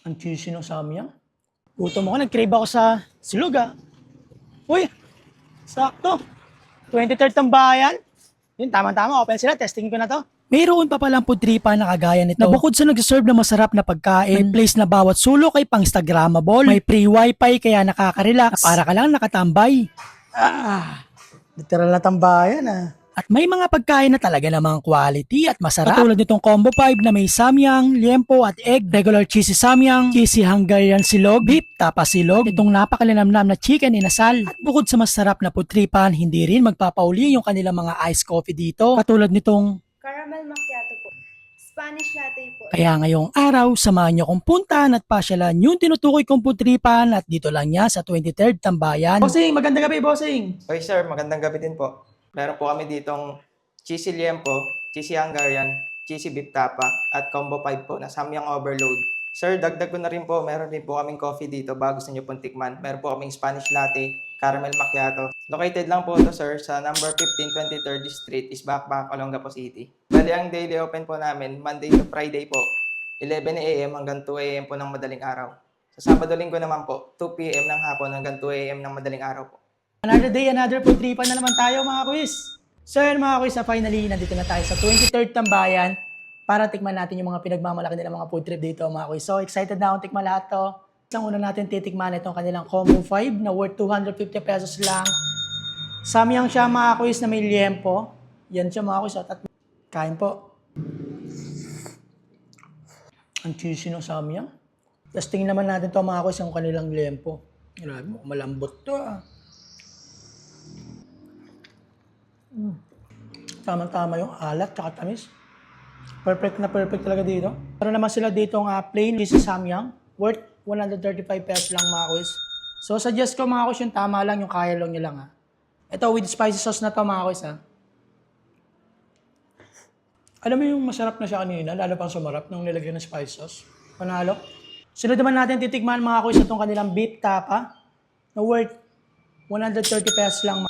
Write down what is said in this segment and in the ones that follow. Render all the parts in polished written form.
Ang cheesy ng samyang. Gutom ako, nag-crave ako sa silog Uy, sakto. 23rd ng bayan. Yun, tama-tama. Open sila. Testing ko na to. Mayroon pa palang pudripa na kagaya nito na bukod sa nag-serve na masarap na pagkain, may place na bawat sulok ay pang-instagrammable, may free wifi kaya nakaka-relax, na para ka lang nakatambay. Literal na tambayan At may mga pagkain na talaga namang quality at masarap. Katulad nitong combo 5 na may samyang, liempo at egg, regular cheesy samyang, cheesy Hungarian silog, beef tapa silog, itong napakalinamnam na chicken inasal. At bukod sa masarap na putripan, hindi rin magpapauli yung kanilang mga iced coffee dito. Katulad nitong Caramel macchiato po. Spanish latte po. kaya ngayong araw, samahan niyo kong puntahan at pasyalan yung tinutukoy kong putripan at dito lang niya sa 23rd Tambayan. Bossing, magandang gabi, Bossing. Okay sir, magandang gabi din po. Meron po kami ditong cheesy liempo, cheesy Hungarian, cheesy beef tapa, at combo 5 po na samyang overload. Sir, dagdag ko na rin po, meron din po kaming coffee dito bago gusto nyo pong tikman. Meron po kaming Spanish latte, caramel macchiato. Located lang po ito sir sa number 15 23rd Street, Isbakbak, Olongapo City. Bali ang daily open po namin, Monday to Friday po, 11 a.m. hanggang 2 a.m. po ng madaling araw. Sa Sabado Linggo naman po, 2 p.m. ng hapon hanggang 2 a.m. ng madaling araw po. Another day, another putripan na naman tayo mga quiz. So yun mga quiz, finally, nandito na tayo sa 23rd Tambayan para tikman natin yung mga pinagmamalaki nila mga food trip dito mga quiz. So excited na akong tikman lahat to. Isang una natin titikman itong kanilang combo 5 na worth 250 pesos lang. Samyang siya mga quiz na may liempo. Yan siya mga quiz. At kain po. Ang cheesy ng samyang. Tapos tingin naman natin to mga quiz yung kanilang liempo. Grabe mo, malambot to Tama-tama yung alat tsaka tamis. Perfect na perfect talaga dito. Pero naman sila dito plain cheesy samyang worth 135 pesos lang mga quiz. So suggest ko mga quiz yung tama lang, yung kaya lang nyo lang Ito with spicy sauce na to mga quiz Alam mo yung masarap na siya kanina, lalo pang sumarap nung nilagyan ng spicy sauce. Panalo. Sunod naman natin titikman mga quiz itong kanilang beef tapa na worth 130 pesos lang.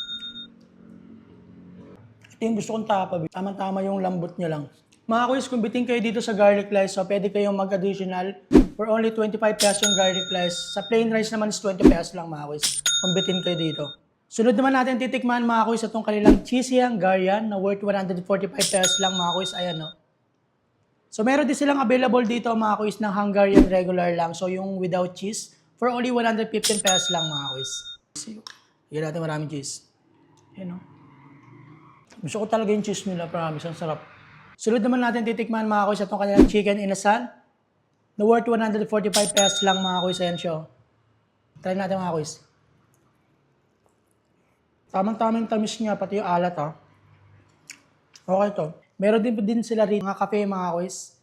Ito yung gusto kong tapa. Tama-tama yung lambot niya lang. Mga quiz, kung bitin kayo dito sa garlic rice, so pwede kayong mag-additional for only 25 pesos yung garlic rice. Sa plain rice naman is 20 pesos lang mga quiz. Kung bitin kayo dito. Sunod naman natin titikman mga quiz itong kanilang cheesy Hungarian na worth 145 pesos lang mga quiz. Ayan So meron din silang available dito mga quiz ng Hungarian regular lang. So yung without cheese for only 115 pesos lang mga quiz. Yan natin maraming cheese. Ayan Gusto ko talaga yung cheese nila, promise, ang sarap. Sunod naman natin titikman mga quiz itong kanilang chicken inasal na worth 145 pesos lang mga quiz. Ayan siya. Try natin mga quiz. Tamang-tamang tamis niya, pati yung alat Okay to. Meron din sila rin mga kape mga quiz.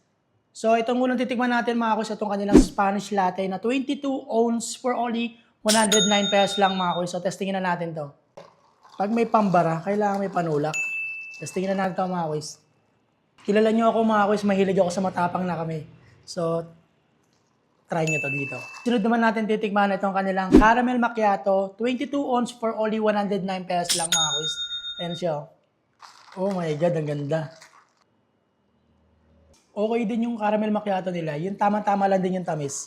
So itong unang titikman natin mga quiz itong kanilang Spanish latte na 22 ounce for only 109 pesos lang mga quiz. So testingin na natin to. Pag may pambara, kailangan may panulak. Testingin na natin ito mga quiz. Kilala nyo ako mga quiz, mahilig ako sa matapang na kami. So, try nyo to dito. Sunod naman natin titikman itong kanilang caramel macchiato, 22 ounce for only 109 pesos lang mga quiz. Ayan siya. Oh my God, ang ganda. Okay din yung caramel macchiato nila. Yung tama-tama lang din yung tamis.